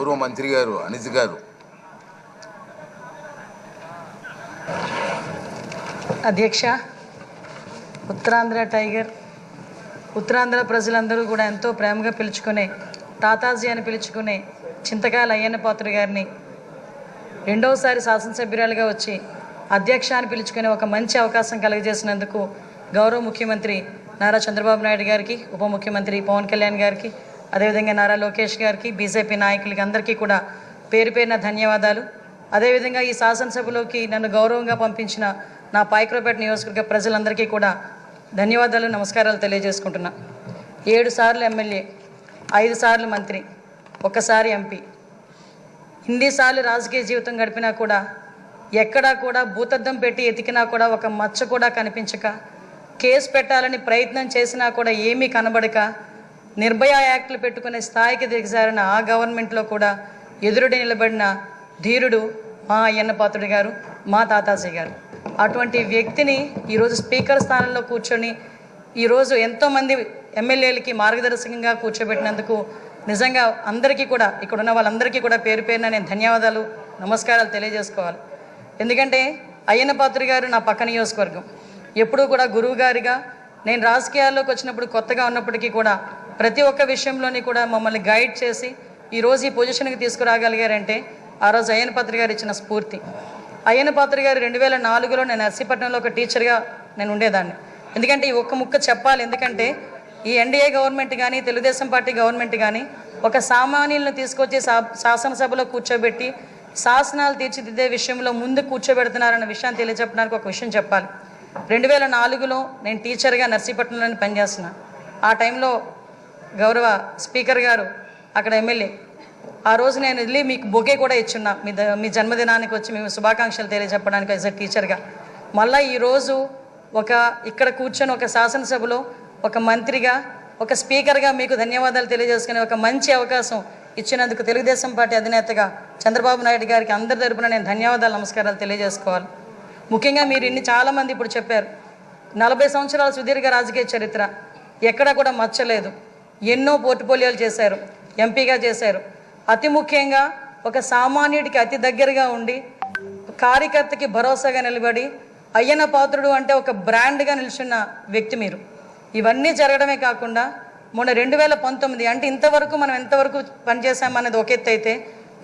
గౌరవ మంత్రి గారు అనిత గారు. అధ్యక్ష, ఉత్తరాంధ్ర టైగర్, ఉత్తరాంధ్ర ప్రజలందరూ కూడా ఎంతో ప్రేమగా పిలుచుకునే తాతాజీ అని పిలుచుకునే చింతకాయల అయ్యన్న పాత్రుడు గారిని రెండవసారి శాసనసభ్యురాలుగా వచ్చి అధ్యక్ష అని పిలుచుకునే ఒక మంచి అవకాశం కలుగజేసినందుకు గౌరవ ముఖ్యమంత్రి నారా చంద్రబాబు నాయుడు గారికి, ఉప ముఖ్యమంత్రి పవన్ కళ్యాణ్ గారికి, అదేవిధంగా నారా లోకేష్ గారికి, బీజేపీ నాయకులకి అందరికీ కూడా పేరు పేరున ధన్యవాదాలు. అదేవిధంగా ఈ శాసనసభలోకి నన్ను గౌరవంగా పంపించిన నా పాయకరావుపేట నియోజకవర్గ ప్రజలందరికీ కూడా ధన్యవాదాలు, నమస్కారాలు తెలియజేసుకుంటున్నా. 7 సార్లు ఎమ్మెల్యే, 5 సార్లు మంత్రి, 1 సారి ఎంపీ, ఇన్నిసార్లు రాజకీయ జీవితం గడిపినా కూడా ఎక్కడా కూడా భూతద్దం పెట్టి ఎతికినా కూడా ఒక మచ్చ కూడా కనిపించక, కేసు పెట్టాలని ప్రయత్నం చేసినా కూడా ఏమీ కనబడక, నిర్భయ యాక్ట్లు పెట్టుకునే స్థాయికి దిగజారిన ఆ గవర్నమెంట్లో కూడా ఎదురుడి నిలబడిన ధీరుడు మా అయ్యన్న పాత్రుడు గారు, మా తాతాజీ గారు. అటువంటి వ్యక్తిని ఈరోజు స్పీకర్ స్థానంలో కూర్చొని ఈరోజు ఎంతోమంది ఎమ్మెల్యేలకి మార్గదర్శకంగా కూర్చోబెట్టినందుకు నిజంగా అందరికీ కూడా, ఇక్కడ ఉన్న వాళ్ళందరికీ కూడా పేరు పేరున నేను ధన్యవాదాలు, నమస్కారాలు తెలియజేసుకోవాలి. ఎందుకంటే అయ్యన్న పాత్రుడు గారు నా పక్క నియోజకవర్గం. ఎప్పుడూ కూడా గురువు గారిగా నేను రాజకీయాల్లోకి వచ్చినప్పుడు కొత్తగా ఉన్నప్పటికీ కూడా ప్రతి ఒక్క విషయంలోని కూడా మమ్మల్ని గైడ్ చేసి ఈరోజు ఈ పొజిషన్కి తీసుకురాగలిగారంటే ఆ రోజు అయ్యన్న పాత్రుడు గారు ఇచ్చిన స్ఫూర్తి. అయ్యన్న పాత్రుడు గారు 2004లో నేను నర్సీపట్నంలో ఒక టీచర్గా నేను ఉండేదాన్ని. ఎందుకంటే ఈ ఒక్క ముక్క చెప్పాలి, ఎందుకంటే ఈ ఎన్డీఏ గవర్నమెంట్ కానీ తెలుగుదేశం పార్టీ గవర్నమెంట్ కానీ ఒక సామాన్యులను తీసుకొచ్చి శాసనసభలో కూర్చోబెట్టి శాసనాలు తీర్చిదిద్దే విషయంలో ముందు కూర్చోబెడుతున్నారన్న విషయాన్ని తెలియజెప్పడానికి ఒక విషయం చెప్పాలి. 2004లో నేను టీచర్గా నర్సీపట్నంలోనే పనిచేస్తున్నా. ఆ టైంలో గౌరవ స్పీకర్ గారు అక్కడ ఎమ్మెల్యే. ఆ రోజు నేను వెళ్ళి మీకు బొకే కూడా ఇచ్చున్నా, మీ జన్మదినానికి వచ్చి మేము శుభాకాంక్షలు తెలియజెప్పడానికి యాజ్ ఎ టీచర్గా. మళ్ళీ ఈరోజు ఇక్కడ కూర్చొని ఒక శాసనసభలో ఒక మంత్రిగా, ఒక స్పీకర్గా మీకు ధన్యవాదాలు తెలియజేసుకునే ఒక మంచి అవకాశం ఇచ్చినందుకు తెలుగుదేశం పార్టీ అధినేతగా చంద్రబాబు నాయుడు గారికి అందరి తరపున నేను ధన్యవాదాలు, నమస్కారాలు తెలియజేసుకోవాలి. ముఖ్యంగా మీరు చాలామంది ఇప్పుడు చెప్పారు, 40 సంవత్సరాల సుదీర్ఘ రాజకీయ చరిత్ర, ఎక్కడా కూడా మచ్చలేదు. ఎన్నో పోర్ట్ఫోలియోలు చేశారు, ఎంపీగా చేశారు. అతి ముఖ్యంగా ఒక సామాన్యుడికి అతి దగ్గరగా ఉండి కార్యకర్తకి భరోసాగా నిలబడి అయ్యన్న పాత్రుడు అంటే ఒక బ్రాండ్గా నిల్చున్న వ్యక్తి మీరు. ఇవన్నీ జరగడమే కాకుండా మొన్న 2019 అంటే ఇంతవరకు మనం ఎంతవరకు పనిచేసామనేది ఒక ఎత్తు అయితే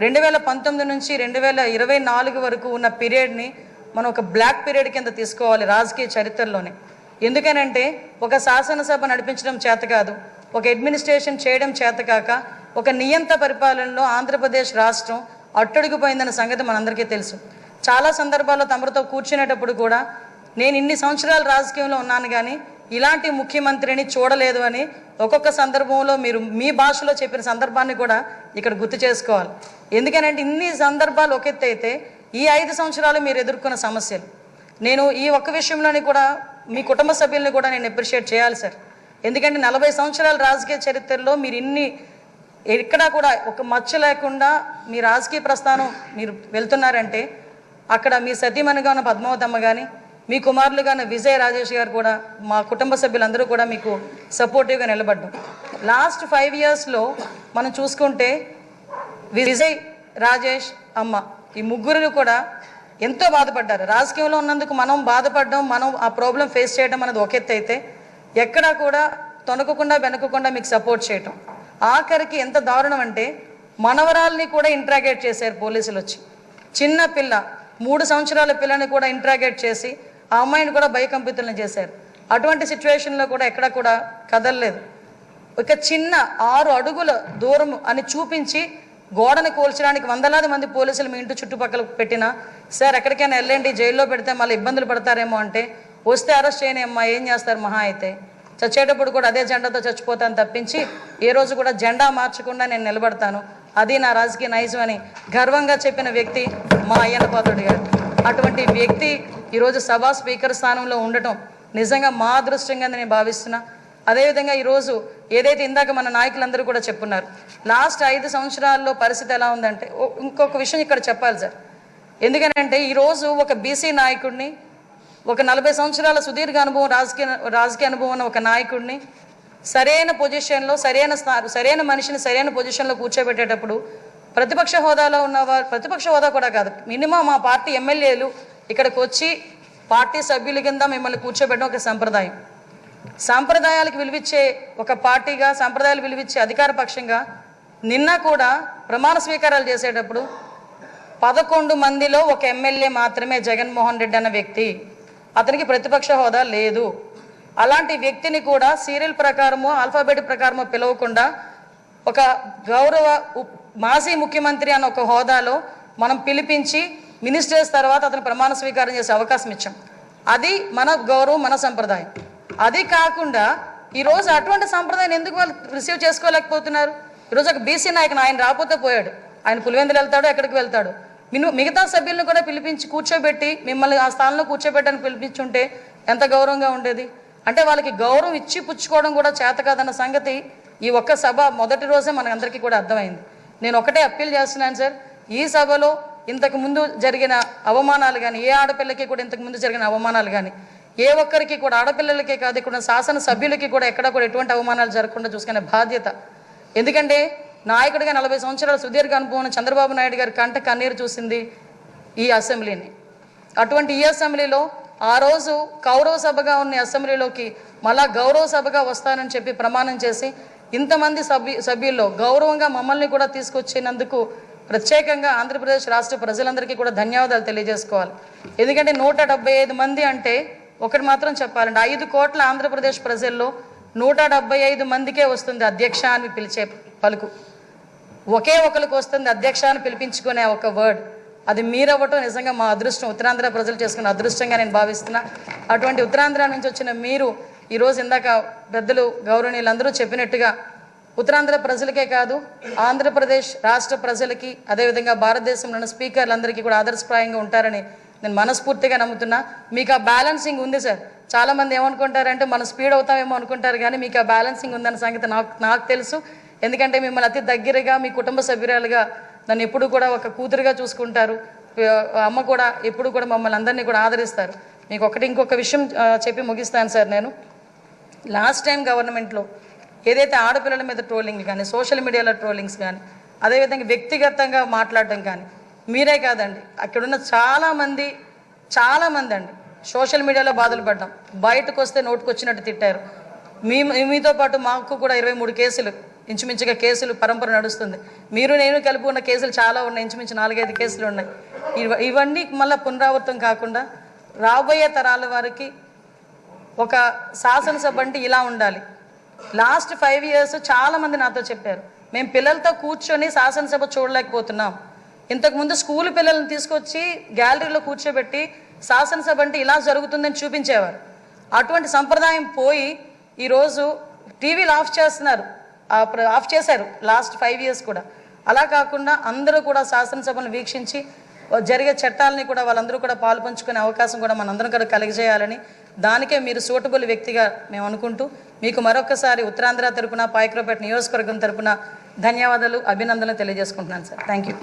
2019 నుంచి 2024 వరకు ఉన్న పీరియడ్ని మనం ఒక బ్లాక్ పీరియడ్ కింద తీసుకోవాలి రాజకీయ చరిత్రలోనే. ఎందుకనంటే ఒక శాసనసభ నడిపించడం చేత కాదు, ఒక అడ్మినిస్ట్రేషన్ చేయడం చేత కాక ఒక నియంత పరిపాలనలో ఆంధ్రప్రదేశ్ రాష్ట్రం అట్టడుగుపోయిందన్న సంగతి మనందరికీ తెలుసు. చాలా సందర్భాల్లో తమరితో కూర్చునేటప్పుడు కూడా నేను ఇన్ని సంవత్సరాలు రాజకీయంలో ఉన్నాను కానీ ఇలాంటి ముఖ్యమంత్రిని చూడలేదు అని ఒక్కొక్క సందర్భంలో మీరు మీ భాషలో చెప్పిన సందర్భాన్ని కూడా ఇక్కడ గుర్తు చేసుకోవాలి. ఎందుకనంటే ఇన్ని సందర్భాలు ఒక ఎత్తు అయితే ఈ 5 సంవత్సరాలు మీరు ఎదుర్కొన్న సమస్యలు, నేను ఈ ఒక్క విషయంలోని కూడా మీ కుటుంబ సభ్యుల్ని కూడా నేను అప్రిషియేట్ చేయాలి సార్. ఎందుకంటే 40 సంవత్సరాల రాజకీయ చరిత్రలో మీరు ఎక్కడా కూడా ఒక మచ్చ లేకుండా మీ రాజకీయ ప్రస్థానం మీరు వెళ్తున్నారంటే అక్కడ మీ సతీమణిగా ఉన్న పద్మావతమ్మ కానీ, మీ కుమారులుగా ఉన్న విజయ్ రాజేష్ గారు కూడా, మా కుటుంబ సభ్యులందరూ కూడా మీకు సపోర్టివ్గా నిలబడ్డాం. లాస్ట్ 5 ఇయర్స్లో మనం చూసుకుంటే విజయ్, రాజేష్, అమ్మ ఈ ముగ్గురు కూడా ఎంతో బాధపడ్డారు. రాజకీయంలో ఉన్నందుకు మనం బాధపడడం, మనం ఆ ప్రాబ్లం ఫేస్ చేయడం అనేది ఒక ఎత్తు అయితే ఎక్కడా కూడా తొనకకుండా వెనకకుండా మీకు సపోర్ట్ చేయటం. ఆఖరికి ఎంత దారుణం అంటే మనవరాల్ని కూడా ఇంట్రాగేట్ చేశారు పోలీసులు వచ్చి. చిన్న పిల్ల 3 సంవత్సరాల పిల్లని కూడా ఇంట్రాగేట్ చేసి ఆ అమ్మాయిని కూడా భయకంపితులను చేశారు. అటువంటి సిచ్యువేషన్లో కూడా ఎక్కడ కూడా కదలలేదు. ఒక చిన్న 6 అడుగుల దూరం అని చూపించి గోడను కూల్చడానికి వందలాది మంది పోలీసులు మీ ఇంటి చుట్టుపక్కల పెట్టినా, సార్ ఎక్కడికైనా వెళ్ళండి, జైల్లో పెడితే మళ్ళీ ఇబ్బందులు పడతారేమో అంటే, వస్తే అరెస్ట్ చేయని అమ్మా ఏం చేస్తారు, మహా అయితే చచ్చేటప్పుడు కూడా అదే జెండాతో చచ్చిపోతాను తప్పించి ఏ రోజు కూడా జెండా మార్చకుండా నేను నిలబడతాను, అది నా రాజకీయ నైజం అని గర్వంగా చెప్పిన వ్యక్తి మా అయ్యన్న పాత్రుడు గారు. అటువంటి వ్యక్తి ఈరోజు సభా స్పీకర్ స్థానంలో ఉండటం నిజంగా మా అదృష్టంగా నేను భావిస్తున్నా. అదేవిధంగా ఈరోజు ఏదైతే ఇందాక మన నాయకులందరూ కూడా చెప్పున్నారు, లాస్ట్ 5 సంవత్సరాల్లో పరిస్థితి ఎలా ఉందంటే, ఇంకొక విషయం ఇక్కడ చెప్పాలి సార్. ఎందుకంటే ఈరోజు ఒక బీసీ నాయకుడిని, ఒక 40 సంవత్సరాల సుదీర్ఘ అనుభవం రాజకీయ అనుభవం ఉన్న ఒక నాయకుడిని సరైన పొజిషన్లో సరైన మనిషిని సరైన పొజిషన్లో కూర్చోబెట్టేటప్పుడు ప్రతిపక్ష హోదాలో ఉన్నవారు, ప్రతిపక్ష హోదా కూడా కాదు, మినిమం మా పార్టీ ఎమ్మెల్యేలు ఇక్కడికి వచ్చి పార్టీ సభ్యుల కింద మిమ్మల్ని కూర్చోబెట్టడం ఒక సంప్రదాయం. సాంప్రదాయాలకు విలువిచ్చే ఒక పార్టీగా, సాంప్రదాయాలు విలువిచ్చే అధికార పక్షంగా నిన్న కూడా ప్రమాణ స్వీకారాలు చేసేటప్పుడు 11 మందిలో ఒక ఎమ్మెల్యే మాత్రమే జగన్మోహన్ రెడ్డి అన్న వ్యక్తి, అతనికి ప్రతిపక్ష హోదా లేదు. అలాంటి వ్యక్తిని కూడా సీరియల్ ప్రకారమో ఆల్ఫాబెట్ ప్రకారమో పిలవకుండా ఒక గౌరవ మాజీ ముఖ్యమంత్రి అన్న ఒక హోదాలో మనం పిలిపించి మినిస్టర్స్ తర్వాత అతను ప్రమాణ స్వీకారం చేసే అవకాశం ఇచ్చాం. అది మన గౌరవం, మన సంప్రదాయం. అది కాకుండా ఈరోజు అటువంటి సంప్రదాయాన్ని ఎందుకు వాళ్ళు రిసీవ్ చేసుకోలేకపోతున్నారు? ఈరోజు ఒక బీసీ నాయకుడు, ఆయన రాకపోతే పోయాడు, ఆయన పులివెందులు వెళ్తాడు, ఎక్కడికి వెళ్తాడు. మిగతా సభ్యులను కూడా పిలిపించి కూర్చోబెట్టి మిమ్మల్ని ఆ స్థానంలో కూర్చోబెట్టని పిలిపించుంటే ఎంత గౌరవంగా ఉండేది. అంటే వాళ్ళకి గౌరవం ఇచ్చి పుచ్చుకోవడం కూడా చేత కాదన్న సంగతి ఈ ఒక్క సభ మొదటి రోజే మనందరికీ కూడా అర్థమైంది. నేను ఒకటే అప్పీల్ చేస్తున్నాను సార్, ఈ సభలో ఇంతకు ముందు జరిగిన అవమానాలు కానీ, ఏ ఆడపిల్లకి కూడా ఇంతకు ముందు జరిగిన అవమానాలు కానీ, ఏ ఒక్కరికి కూడా, ఆడపిల్లలకే కాదు ఇక్కడ శాసన సభ్యులకి కూడా ఎక్కడ కూడా ఎటువంటి అవమానాలు జరగకుండా చూసుకునే బాధ్యత. ఎందుకంటే నాయకుడిగా 40 సంవత్సరాల సుదీర్ఘ అనుభవం చంద్రబాబు నాయుడు గారి కంట కన్నీరు చూసింది ఈ అసెంబ్లీని. అటువంటి ఈ అసెంబ్లీలో ఆ రోజు కౌరవ సభగా ఉన్న అసెంబ్లీలోకి మళ్ళా గౌరవ సభగా వస్తానని చెప్పి ప్రమాణం చేసి ఇంతమంది సభ్యుల్లో గౌరవంగా మమ్మల్ని కూడా తీసుకొచ్చినందుకు ప్రత్యేకంగా ఆంధ్రప్రదేశ్ రాష్ట్ర ప్రజలందరికీ కూడా ధన్యవాదాలు తెలియజేసుకోవాలి. ఎందుకంటే 175 మంది అంటే ఒకటి మాత్రం చెప్పాలంటే 5 కోట్ల ఆంధ్రప్రదేశ్ ప్రజల్లో 175 మందికే వస్తుంది అధ్యక్ష అని పిలిచే పలుకు. ఒకే ఒకరికి వస్తుంది అధ్యక్ష అని పిలిపించుకునే ఒక వర్డ్. అది మీరవ్వటం నిజంగా మా అదృష్టం, ఉత్తరాంధ్ర ప్రజలు చేసుకున్న అదృష్టంగా నేను భావిస్తున్నా. అటువంటి ఉత్తరాంధ్ర నుంచి వచ్చిన మీరు ఈరోజు ఇందాక పెద్దలు గౌరవనీయులందరూ చెప్పినట్టుగా ఉత్తరాంధ్ర ప్రజలకే కాదు ఆంధ్రప్రదేశ్ రాష్ట్ర ప్రజలకి, అదేవిధంగా భారతదేశంలోని స్పీకర్లందరికీ కూడా ఆదర్శప్రాయంగా ఉంటారని నేను మనస్ఫూర్తిగా నమ్ముతున్నా. మీకు ఆ బ్యాలెన్సింగ్ ఉంది సార్. చాలామంది ఏమనుకుంటారంటే మనం స్పీడ్ అవుతామేమో అనుకుంటారు, కానీ మీకు ఆ బ్యాలెన్సింగ్ ఉందన్న సంగతి నాకు తెలుసు. ఎందుకంటే మిమ్మల్ని అతి దగ్గరగా మీ కుటుంబ సభ్యురాలుగా నన్ను ఎప్పుడు కూడా ఒక కూతురుగా చూసుకుంటారు. అమ్మ కూడా ఎప్పుడు కూడా మమ్మల్ని అందరినీ కూడా ఆదరిస్తారు. మీకు ఇంకొక విషయం చెప్పి ముగిస్తాను సార్. నేను లాస్ట్ టైం గవర్నమెంట్లో ఏదైతే ఆడపిల్లల మీద ట్రోలింగ్లు కానీ, సోషల్ మీడియాలో ట్రోలింగ్స్ కానీ, అదేవిధంగా వ్యక్తిగతంగా మాట్లాడడం కానీ, మీరే కాదండి అక్కడున్న చాలామంది అండి సోషల్ మీడియాలో బాధలు పడ్డాం. బయటకు వస్తే నోటుకొచ్చినట్టు తిట్టారు. మీతో పాటు మాకు కూడా 23 కేసులు ఇంచుమించుగా కేసులు పరంపర నడుస్తుంది. మీరు నేను కలిపి ఉన్న కేసులు చాలా ఉన్నాయి, ఇంచుమించు 4-5 కేసులు ఉన్నాయి. ఇవన్నీ మళ్ళీ పునరావృతం కాకుండా రాబోయే తరాల వారికి ఒక శాసనసభ అంటే ఇలా ఉండాలి. లాస్ట్ 5 years చాలామంది నాతో చెప్పారు, మేము పిల్లలతో కూర్చొని శాసనసభ చూడలేకపోతున్నాం. ఇంతకుముందు స్కూల్ పిల్లల్ని తీసుకొచ్చి గ్యాలరీలో కూర్చోబెట్టి శాసనసభ అంటే ఇలా జరుగుతుందని చూపించేవారు. అటువంటి సంప్రదాయం పోయి ఈరోజు టీవీలు ఆఫ్ చేశారు లాస్ట్ 5 years కూడా. అలా కాకుండా అందరూ కూడా శాసనసభను వీక్షించి జరిగే చట్టాలని కూడా వాళ్ళందరూ కూడా పాలు పంచుకునే అవకాశం కూడా మనందరం కూడా కలిగజేయాలని, దానికే మీరు సూటబుల్ వ్యక్తిగా మేము అనుకుంటూ మీకు మరొకసారి ఉత్తరాంధ్ర తరపున, పాయకరావుపేట నియోజకవర్గం తరపున ధన్యవాదాలు, అభినందనలు తెలియజేసుకుంటున్నాను సార్. Thank you.